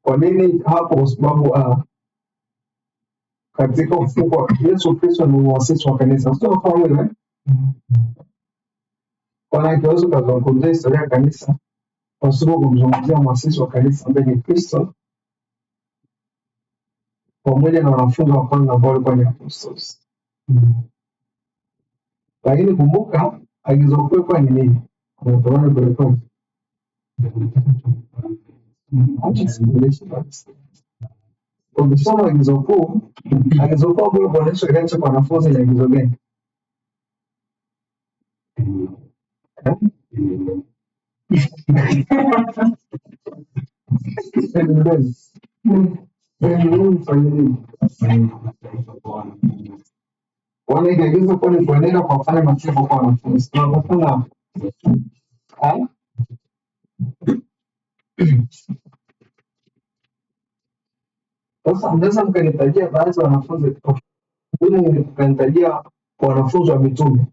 Kwa nini hapo? Kwa sababu katika ufufuko Yesu Kristo ni muasisi wa kanisa. Sio kwa wewe. Kwa hiyo tunaweza kuzungumzia historia ya kanisa kwa sababu kumzungumzia muasisi wa kanisa ambaye ni Kristo pamoja na wanafunzi wa kwanza ambao walikuwa ni apostles. Lakini kumbuka agizo kuu kwa ni nini? Unatoana kwa ukisoma agizo kuu ambalo Bwana Yesu aliacha kwa wanafunzi ni agizo gani? Wanaiagiza kuwa ni kuenenda kwa kufanya matendo kwa wanafunzi. Tunapofanya sasa, mnaweza mkanitajia baadhi ya wanafunzi, ili mkanitajia wanafunzi wa mitume.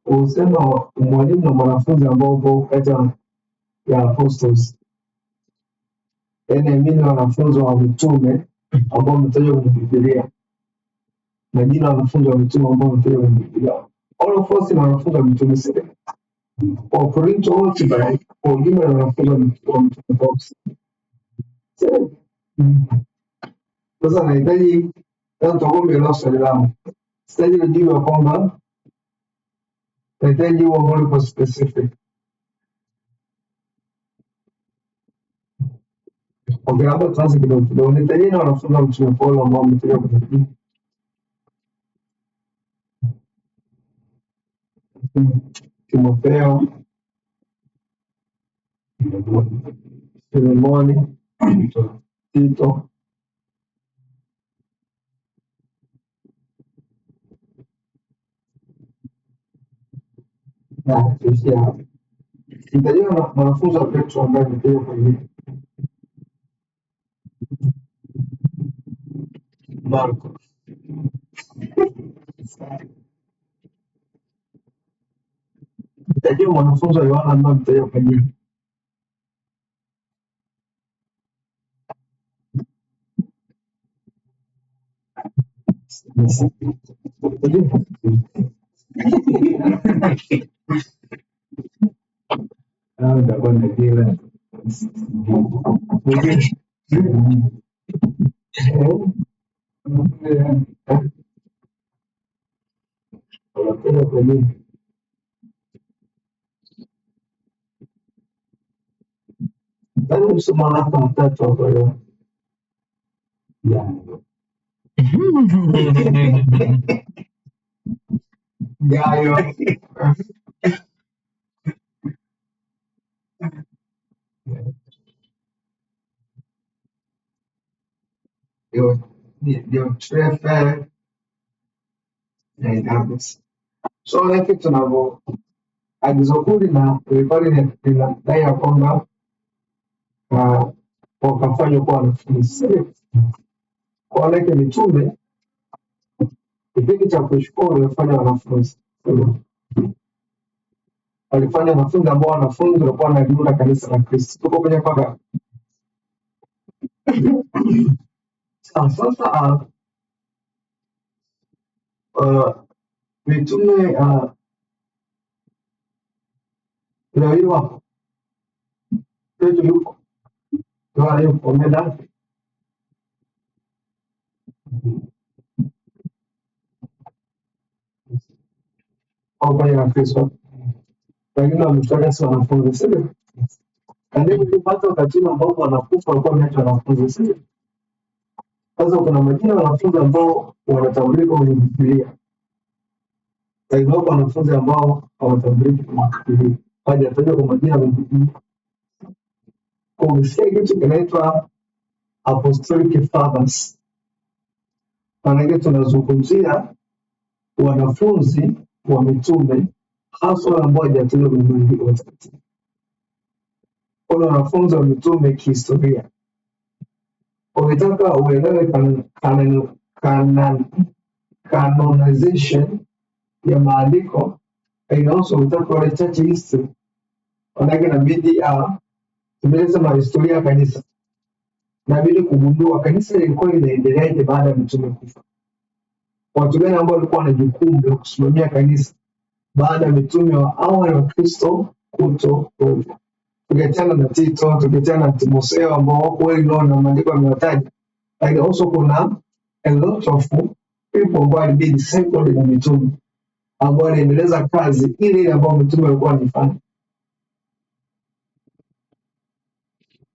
Usema mwalimu na mwanafunzi ambao upo kati ya apostles, yaani mimi wanafunzi wa mitume ambao wametajwa kwenye Biblia, na jina wanafunzi wa mitume ambao wametajwa kwenye Biblia. All of us ni wanafunzi wa mitume sasa. Kwa Korinto wote kwa ujumla ni wanafunzi wa mitume box. Sasa nahitaji tutaombe leo swali langu. Sitaji kujibu ya kwamba nahitaji huo ambao uko specific. Okay, hapa tuanze kidogo. Nahitaji na wanafunzi wa mtume Paulo ambao wametajwa kwenye Biblia. Timotheo, Filemoni, Tito, na Kristiano. Nitajua na wanafunzi wa Petro ambao wametajwa kwenye Marko. Nitajua mwanafunzi wa Yohana ambao wametajwa kwenye ndakuwa na kila Baru semangat mata coba ya. Gayo. Dio trefe habis. Soalnya kitu navo agizo kuu lilikuwa linadai ya kwamba wakafanywa kuwa wanafunzi. Kwa wale mitume kipindi cha kushukuru walifanya wanafunzi. Walifanya wanafunzi ambao wanafunzi walikuwa wanajiunga kanisa la Kristo. Tuko kwenye mpaka sasa mitume leo hii wapo. Petro yupo. Yohana yupo. Umeenda? Au kwenye na Kristo. Wengine wametoka si wanafunzi, sio? Kanisa lipata wakati ambao wanakufa walikuwa wameacha wanafunzi, sio? Sasa kuna majina ya wanafunzi ambao wanatambulika kwenye Biblia. Kwa wanafunzi ambao hawatambuliki kwenye Biblia. Hawajatajwa kwa majina ya Biblia. Kwa umesikia kitu kinaitwa Apostolic Fathers. Maana tunazungumzia wanafunzi wa mitume, hasa wale ambao hawajatolewa kwenye maandiko matakatifu. Kuna wanafunzi wa mitume kihistoria. Ukitaka uelewe canonization ya maandiko, inahusu ukitaka wale church history, manake inabidi tumeleza historia ya kanisa, inabidi kugundua kanisa lilikuwa linaendeleaje baada ya mitume kufa. Watu gani ambao walikuwa na jukumu la kusimamia kanisa baada ya mitume wa awali wa Kristo kutokuwepo. Tukiachana na Tito, tukiachana na Timotheo ambao wako well known na maandiko yamewataja, lakini also kuna a lot of people ambao walibidi disciple na mitume ambao waliendeleza kazi ile ambayo mitume walikuwa wanafanya.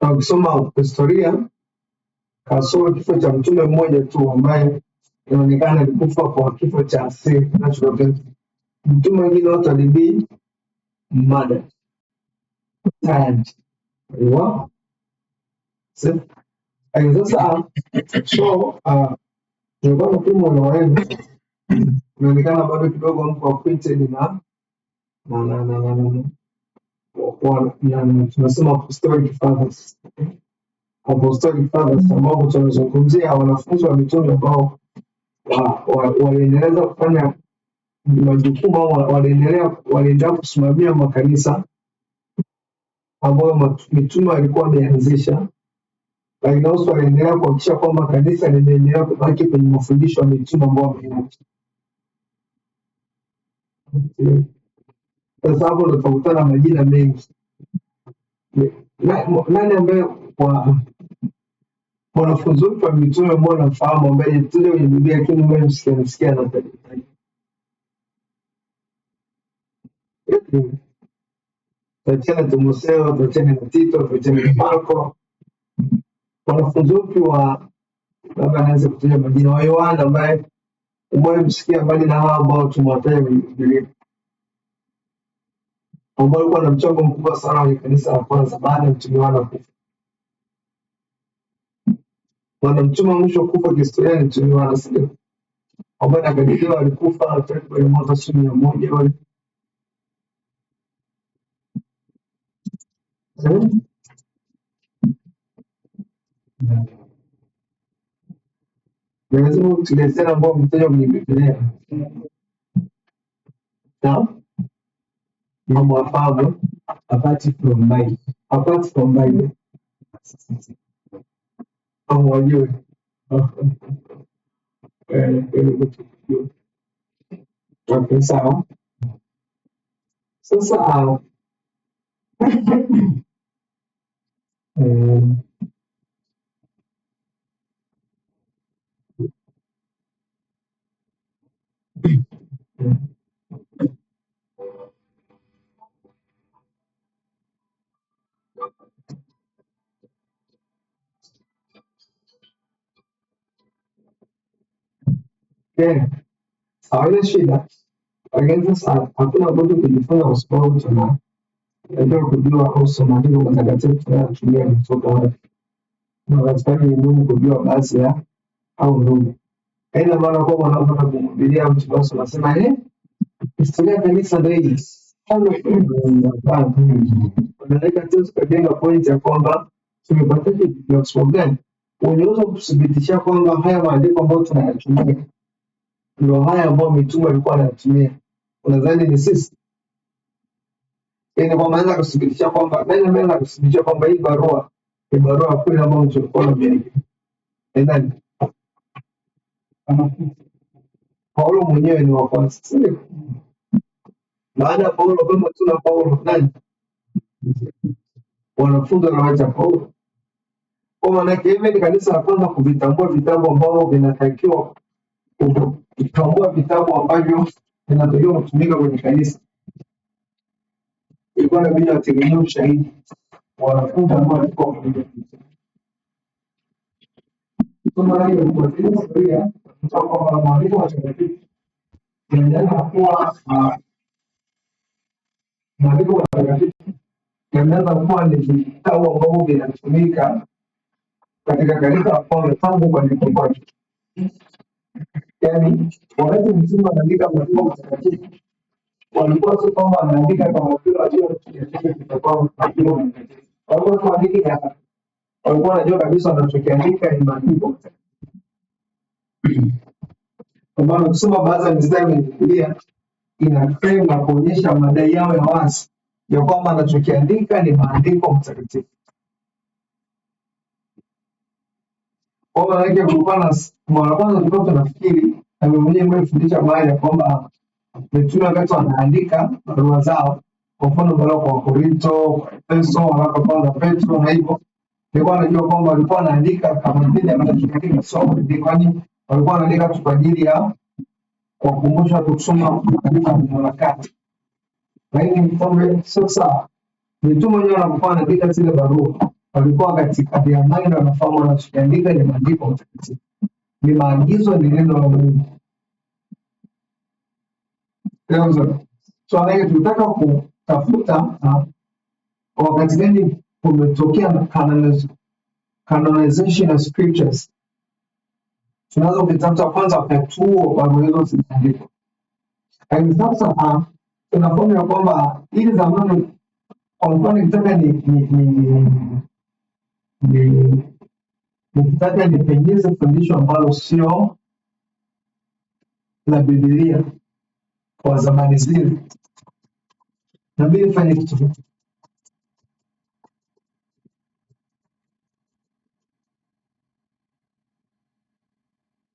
Na ukisoma historia, kasoro kifo cha mtume mmoja tu ambaye inaonekana alikufa kwa kifo cha asili, natural death. Mtume wengine wote walibidi murder, tired. Wow. Sasa nilikuwa napima na wewe, inaonekana bado kidogo mko acquainted na tunasema apostolic fathers. Apostolic fathers ambao tunazungumzia wanafunzi wa mitume ambao waliendeleza kufanya majukumu au waliendelea kusimamia makanisa ambayo mitume walikuwa wameanzisha, lakini also waliendelea kuhakikisha kwamba kanisa limeendelea kubaki kwenye mafundisho ya mitume ambao wameacha. Sasa hapo ndo tutakutana majina mengi. Nani ambaye wanafunzi wa mitume ambao wanafahamu ambaye tule kwenye Biblia lakini mwe msikia na tani. Tuachane na Timotheo, tuachane na Tito, tuachane na Marko. Wanafunzi wa labda naweza kutaja majina wa Yohana ambaye umewahi msikia, mbali na hao ambao tumewataja kwenye Biblia, ambao walikuwa na mchango mkubwa sana kwenye kanisa la kwanza baada ya mtume Yohana kufa. Mtume mwisho kufa kihistoria ni mtume Yohana, sio? Ambaye akadiliwa alikufa takriban mwaka 100 wale. Lazima tuelezee ambao mtaja kwenye Biblia. Na mambo afahamu apart from Bible. Au wajue. Okay, sawa. Sasa hawana shida, lakini sasa hakuna budi kujifunza kwa sababu tunajua kujua kuhusu maandiko matakatifu tunayotumia kutoka wapi. Na katika ni muhimu kujua baadhi ya au ndugu. Haina maana kwamba unapotaka kumhubiria mtu basi unasema historia ya kanisa ndio hii. Unaweka tu tukajenga point ya kwamba tumepata kitu ya sababu gani? Unaweza kuthibitisha kwamba haya maandiko ambayo tunayatumia ndio haya ambayo mitume walikuwa wanatumia. Unadhani ni sisi? Kwa maana kuthibitisha kwamba kuthibitisha kwamba hii barua ni barua kweli ambayo tulikuwa tumeandika. Nani? Paulo mwenyewe ni wa kwanza. Sio? Baada ya Paulo kama tuna Paulo nani? Wanafunzi wanaacha Paulo. Kwa maana hivi ni kanisa la kwanza kuvitambua vitabu ambavyo vinatakiwa kutambua vitabu ambavyo vinatakiwa kutumika kwenye kanisa. Ilikuwa inabidi wategemee ushahidi wanafunzi ambao walikuwa kwenye kama hiyo kwa historia kwa maandiko matakatifu yanaanza kuwa maandiko matakatifu yanaanza kuwa ni vitabu ambavyo vinatumika katika kanisa la kwanza tangu kuandikwa kwake. Yaani wakati mtume anaandika maandiko matakatifu walikuwa si kwamba wanaandika kama vile wajua kitakuwa walikuwa tuandiki hapa, walikuwa wanajua kabisa wanachokiandika ni maandiko. Kwa maana kusoma baadhi ya mistari kwenye Biblia ina frame na kuonyesha madai yao ya wazi ya kwamba anachokiandika ni maandiko matakatifu. Kwa maana yake kulikuwa na mara kwanza tulikuwa tunafikiri na mimi mwenyewe nimefundisha mahali ya kwamba mitume wakati wanaandika barua zao, kwa mfano barua kwa Korinto, kwa Efeso, waraka kwanza Petro na hivyo, nilikuwa najua kwamba walikuwa wanaandika kama vile wanachokiandika somo, kwani walikuwa wanaandika tu kwa ajili ya kuwakumbusha kusoma katika mwanakati. Lakini mfano sasa mitume wenyewe wanapokuwa wanaandika zile barua walikuwa katika ya mind wanafahamu wanachokiandika ni maandiko matakatifu, ni maagizo, ni neno la Mungu. So anaye tunataka kutafuta wakati gani kumetokea na canonization of scriptures. Tunaweza kutafuta kwanza wakati huo barua hizo ziliandikwa. Lakini sasa tunafahamu ya kwamba ili zamani, kwa mfano nikitaka nikitaka nipenyeze fundisho ambalo sio la Biblia kwa zamani zile, nabidi nifanye kitu.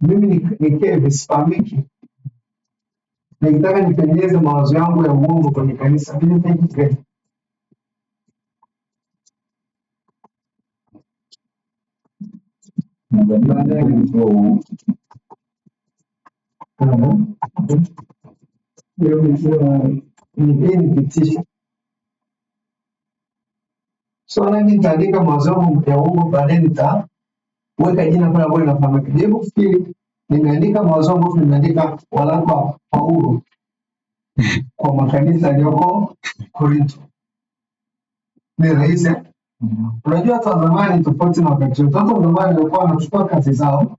Mimi nikee visifahamiki, nikitaka nipenyeze mawazo yangu ya uongo kwenye kanisa, mimi nifanye kitu gani? Nipitisha. So nami nitaandika mawazo yangu ya uongo, baadaye nitaweka jina pale ambayo inafahamika. Hebu fikiri, nimeandika mawazo yangu, nimeandika waraka Paulo kwa makanisa yaliyoko Korinto. Ni rahisi. Unajua hata zamani tofauti na wakati wetu. Hata zamani walikuwa wanachukua kazi zao,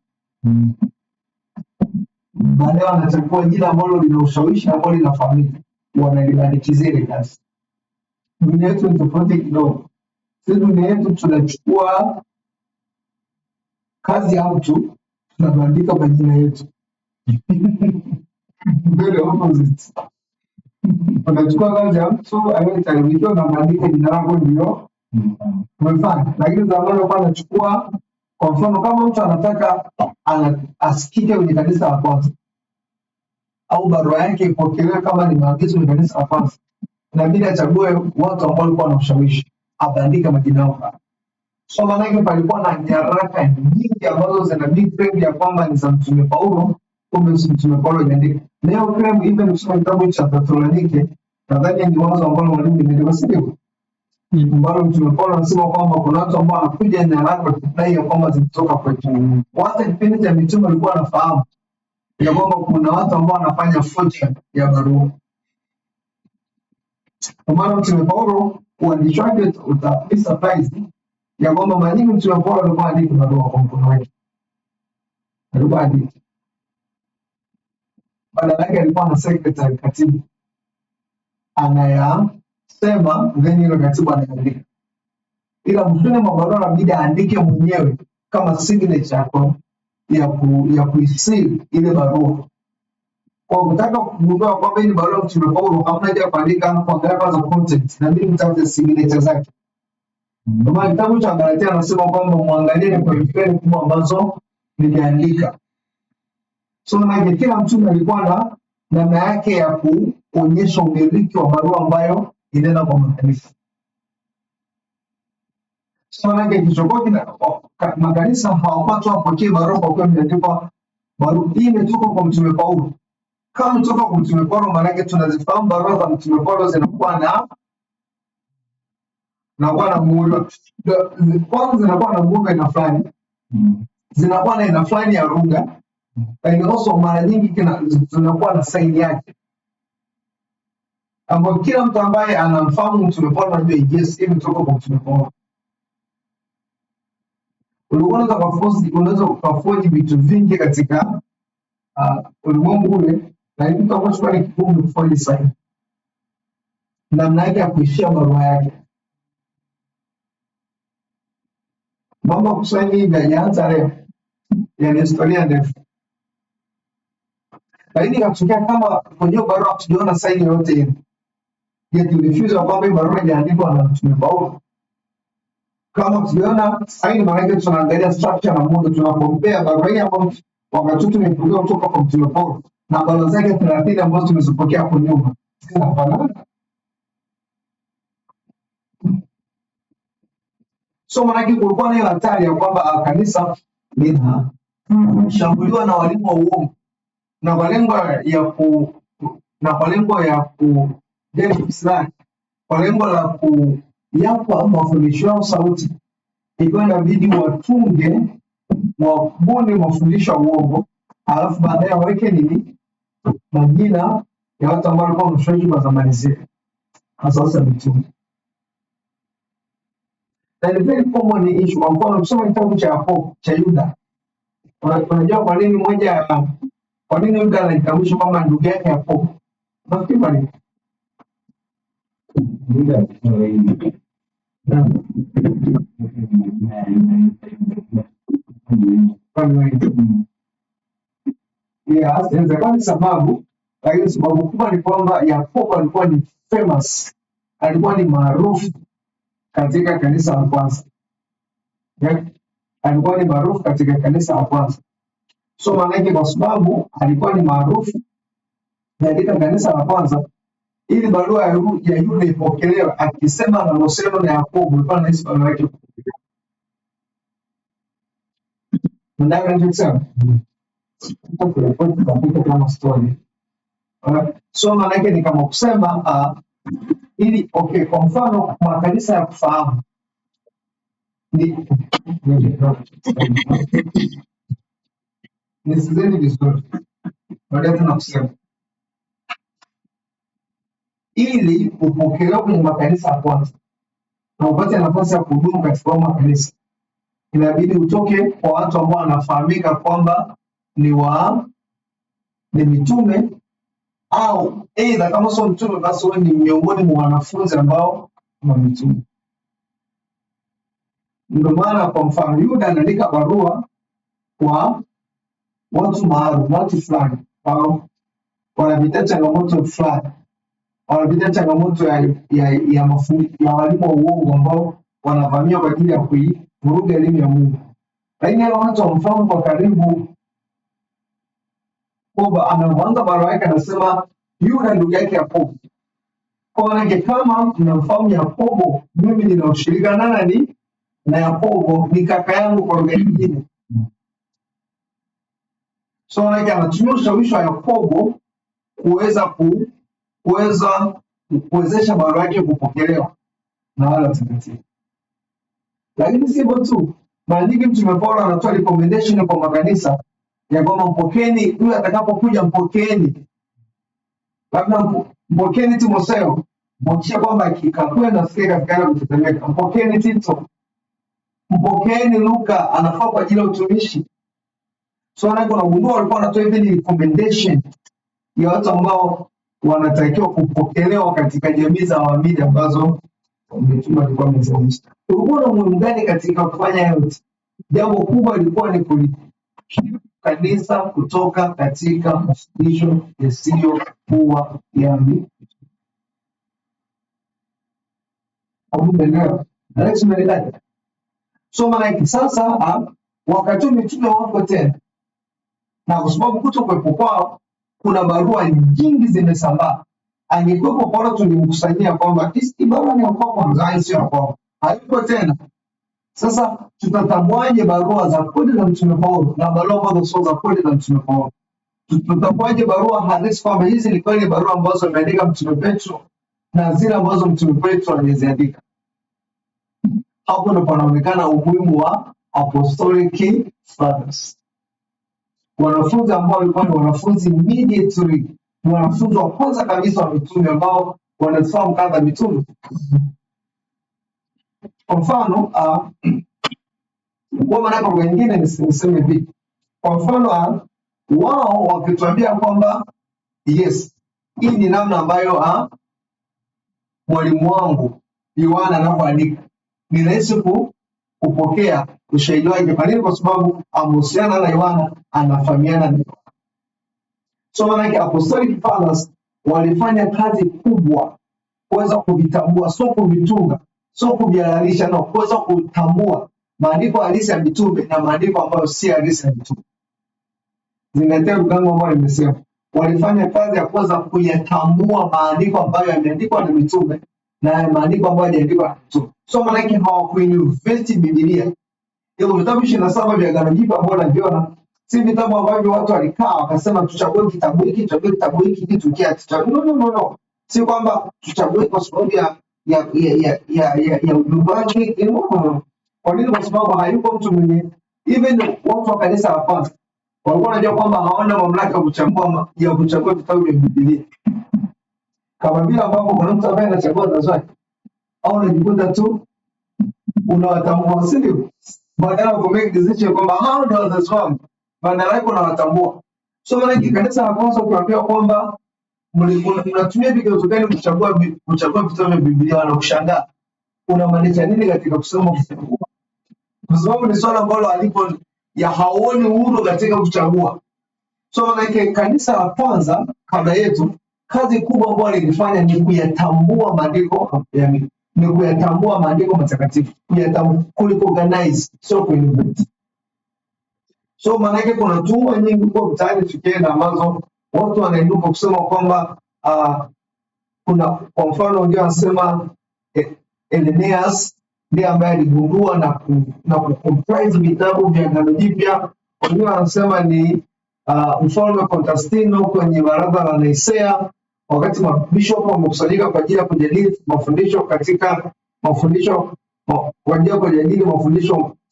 baadaye wanachukua jina ambalo lina ushawishi ambalo linafahamika, wanalibandikizia ile kazi. Dunia yetu ni tofauti kidogo. Sisi dunia yetu tunachukua kazi ya mtu tunabandika kwa jina yetu. Very opposite. Unachukua kazi ya mtu aliyetaribikiwa na maandika jina lako ndio umefanya. Lakini zamani walikuwa wanachukua, kwa mfano kama mtu anataka asikike kwenye kanisa la kwanza au barua yake ipokelewe kama ni maagizo kwenye kanisa la kwanza, inabidi achague watu ambao walikuwa na ushawishi, abandika majina yao. So maana yake palikuwa na nyaraka nyingi ambazo zina big claim ya kwamba ni za mtume Paulo, kumbe si mtume Paulo imeandika. Leo claim even ukisoma kitabu cha Thessalonike, nadhani ni wazo ambalo mwalimu nimeelewa sio? Mbalo mtume Paulo anasema kwamba kuna watu ambao wanakuja nyaraka kudai ya kwamba zimetoka kwetu. Hata kipindi cha mitume walikuwa wanafahamu ya kwamba kuna watu ambao wanafanya forgery ya barua. Kwa maana mtume Paulo uandishi wake utakuwa surprise ya kwamba mara nyingi mtume Paulo alikuwa anaandika barua kwa mkono wake. Alikuwa anaandika. Badala yake alikuwa na secretary, katibu anayasema, then ile katibu anaandika. Ila mtume mabarua inabidi aandike mwenyewe kama signature yako ya kuisil ile barua. Kwa kutaka kugundua kwamba hii barua mtume Paulo, hamna haja kuandika kuangalia kwanza content, na mimi nitafute signature zake. Kama kitabu cha Galatia anasema kwamba muangalie kwa kipindi kubwa ambazo niliandika. So na kila mtume alikuwa na namna yake ya kuonyesha umiliki wa barua ambayo inaenda kwa makanisa. So na kichokuwa makanisa hawapaswi wapokee barua kwa kuwa imeandikwa barua hii imetoka kwa mtume Paulo. Kama imetoka kwa mtume Paulo, maana yake tunazifahamu barua za mtume Paulo zinakuwa na muundo. Kwanza zinakuwa na muundo aina fulani. Zinakuwa na aina fulani ya lugha. Na also mara nyingi zinakuwa na saini yake, ambapo kila mtu ambaye anamfahamu mtume Paulo anajua yes, imetoka kwa mtume Paulo. Unaweza kuforge vitu vingi katika ulimwengu ule, na mtu ambaye ni kigumu kuforge saini. namna yake ya kuishia barua yake. Mambo kusaini hivi hajaanza leo, yana historia ndefu, lakini katokea kama kwenye barua tuliona saini yote ile, je, tulifiza kwamba barua imeandikwa na Mtume Paulo? Kama tuliona saini, maana yake tunaangalia structure na muundo, tunapompea barua hii ambayo wakati tumepokea kutoka kwa Mtume Paulo na barua zake 30 ambazo tumezipokea hapo nyuma zinafanana. So maana yake kulikuwa na hiyo hatari ya kwamba kanisa linashambuliwa na walimu wa uongo na kwa lengo ya kujenga Islamu, kwa lengo la kuyapa mafundisho yao sauti, ikiwa inabidi watunge wabuni mafundisho ya uongo, alafu baadaye waweke nini, majina ya watu ambao walikuwa wameshauri kwa zamani zile, hasa mitume. Na ni very common issue. Kwa mfano ukisoma kitabu cha Yakobo cha Yuda, unajua kwa nini Yuda anajitambulisha kama ndugu yake Yakobo? Nafikiri kwa nini? Inawezekana sababu, lakini sababu kubwa ni kwamba Yakobo alikuwa ni famous, alikuwa ni maarufu katika kanisa la kwanza. Alikuwa ni maarufu katika kanisa la kwanza. So maana yake kwa sababu alikuwa ni maarufu katika kanisa la kwanza, ili barua ya Yuda ipokelewe, akisema na Mosero na Yakobo, ilikuwa na hisi barua yake. Ndio ninachosema. Kama story. So maana yake ni kama kusema ili kwa mfano kwa kanisa ya kufahamu nisizeni vizuri, baadaye tunakusema ili upokelewe kwenye makanisa ya kwanza na upate nafasi ya kuhudumu katika makanisa, inabidi utoke kwa watu ambao wanafahamika kwamba ni mitume, au aidha kama sio mtume basi wewe ni miongoni mwa wanafunzi ambao ni mitume. Ndio maana kwa mfano Yuda anaandika barua kwa watu maalum, watu fulani wanapitia changamoto fulani, wanapitia changamoto ya walimu wa uongo ambao wanavamia kwa ajili ya kuivuruga elimu ya Mungu. Lakini hao watu wamfahamu kwa karibu, kwamba anaanza barua yake anasema Yuda ndugu yake Yakobo. Kwa maana kama mnamfahamu Yakobo, mimi ninaushirika na nani? Na Yakobo ni kaka yangu kwa lugha nyingine. So maana anatumia ushawishi wa Yakobo kuwezesha barua yake kupokelewa na wale watakatifu. Lakini sivyo tu, mara nyingi Mtume Paulo anatoa recommendation kwa makanisa ya kwamba mpokeni huyu, atakapokuja mpokeni, labda mpokeni Timotheo, mwakisha kwamba akikakue na sikia katika kutetemeka, mpokeni Tito, mpokeni Luka, anafaa kwa ajili ya utumishi. So unagundua walikuwa wanatoa hivi recommendation ya watu ambao wanatakiwa kupokelewa katika jamii za waamini ambazo mtume alikuwa amezianzisha. Kulikuwa na umuhimu gani katika kufanya yote? Jambo kubwa lilikuwa ni kulikinga kanisa kutoka katika mafundisho yasiyokuwa ya mitume. So maana sasa wakati mitume wako tena, na kwa sababu kutokuwepo kwao kuna barua nyingi zimesambaa. Angekuwepo Paulo tulimkusanyia kwamba hizi barua ni kwa kwanza, sio kwa hayupo tena. Sasa tutatambuaje barua za kweli za Mtume Paulo na barua ambazo sio za kweli za Mtume Paulo? Tutatambuaje barua halisi kwamba hizi ni kweli barua ambazo ameandika Mtume Petro na zile ambazo Mtume Petro aliziandika? Hapo ndo panaonekana umuhimu wa apostolic fathers, wanafunzi ambao walikuwa ni wanafunzi immediately, ni wanafunzi wa kwanza kabisa wa mitume ambao wanafahamu kadha mitume. Kwa mfano kwa maana kwa wengine niseme hivi, kwa mfano wao wakituambia kwamba yes, hii ni namna ambayo mwalimu wangu Yohana anapoandika, ni rahisi kupokea ushahidi wake. Kwa nini? Kwa sababu amehusiana na Yohana, anafahamiana na Yohana. So maanake apostolic fathers walifanya kazi kubwa kuweza kuvitambua, sio kuvitunga, sio kuvihalalisha, no, kuweza kutambua maandiko halisi ya mitume na maandiko ambayo si halisi ya mitume. Zingatia mgango ambao nimesema, walifanya kazi ya kuweza kuyatambua maandiko ambayo yameandikwa na mitume na maandiko ambayo hayajaandikwa na mitume. So maanake hawakuinvesti Biblia. Hivyo vitabu 27 vya Agano Jipya ambavyo naviona si vitabu ambavyo watu walikaa wakasema tuchague kitabu hiki, tuchague kitabu hiki ili tukiache. No. Si kwamba tuchague kwa sababu ya ujumbe wake. No. Kwa nini? Kwa sababu hayuko mtu mwenye, even watu wa kanisa la kwanza walikuwa wanajua kwamba hawana mamlaka ya kuchagua vitabu vya Biblia. Kama vile ambapo kuna mtu ambaye anachagua wazazi wake, au unajikuta tu unawatambua, si ndio? Badala ya kumake decision kwamba hao ndio wazazi wangu, badala yake unawatambua. So maana kanisa la kwanza ukiwaambia kwamba mnatumia vigezo gani kuchagua vitabu vya Biblia, wanakushangaa. Unamaanisha nini katika kusoma kuchagua? Kwa sababu ni swala ambalo alipo ya haoni uhuru katika kuchagua. So maana kanisa la kwanza kabla yetu, kazi kubwa ambayo lilifanya ni kuyatambua maandiko ni kuyatambua maandiko matakatifu, kuyatambua, kuliorganize, sio kuinvent. So maana kuna tuhuma nyingi kwa mtaani tukienda ambazo watu wanainuka kusema kwamba kuna kwa mfano wengine wanasema Irenaeus ndiye ambaye aligundua na kucomprise vitabu vya Agano Jipya. Wengine wanasema ni mfalme Konstantino kwenye baraza la Nicea, wakati mabishop wamekusanyika kwa ajili ya kujadili mafundisho katika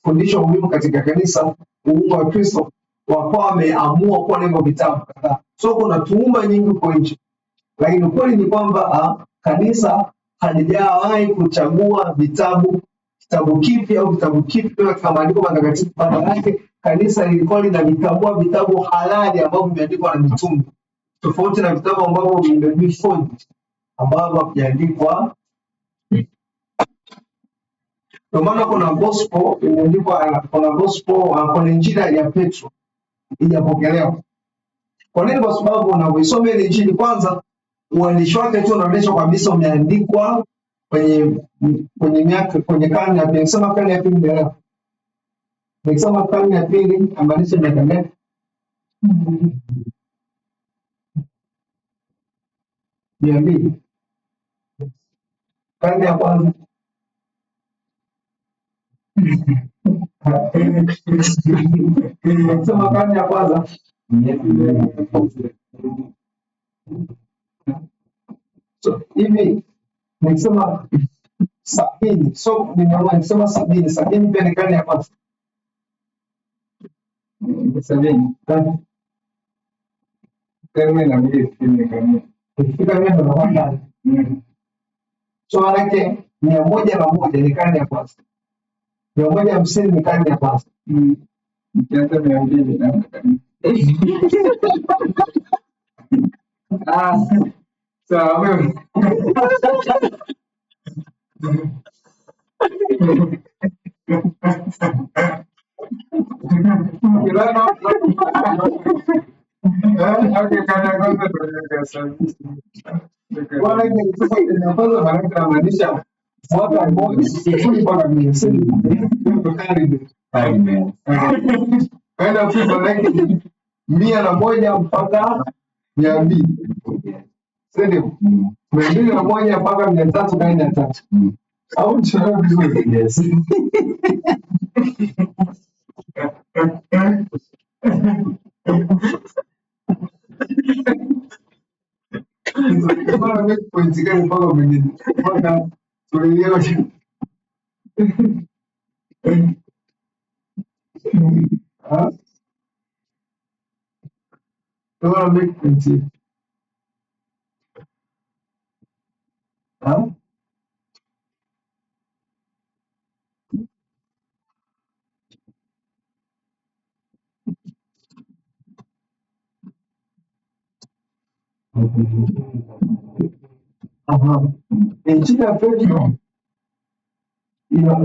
fundisho muhimu katika kanisa, uumma wa Kristo, wakawa wameamua kuwa na hivyo vitabu kadhaa. So kuna tuhuma nyingi kwa nchi, lakini ukweli ni kwamba kanisa halijawahi kuchagua kitabu kipi au vitabu kipi katika maandiko matakatifu. Badala yake kanisa lilikuwa linavitambua vitabu halali ambavyo vimeandikwa na mitume, tofauti na vitabu ambavyo vimeforged, ambavyo havijaandikwa. Kwa maana kuna gospel imeandikwa, kuna injili ya Petro ijapokelewa. Kwa nini? Kwa sababu unapoisoma ile injili, kwanza uandishi wake tu unaonyesha kabisa umeandikwa kwenye karne ya pili. Sema karne ya pili ndio. Nikisema karne ya pili ambanisha miaka mingi. Niambie. Karne ya kwanza. Sema karne ya kwanza. So hivi nikisema 70, so nimeamua nikisema 70 pia ni karne ya kwanza. 70 karne na mbili ni karne. Ukifika mia ndo kwanza. So manake 101 ni karne ya kwanza. 150 ni karne ya kwanza. Nikianza 200 na karne. Sawa wewe. Maanisha mwaka mmoja sifuri mpaka 100 mpaka 200, sindio? 201 mpaka 300 au mchana vizuri. Yes. Mbona pointi gani mpaka mwingine? Mpaka tulielewa. Mbona make pointi? Aha. Nchini Afrika ina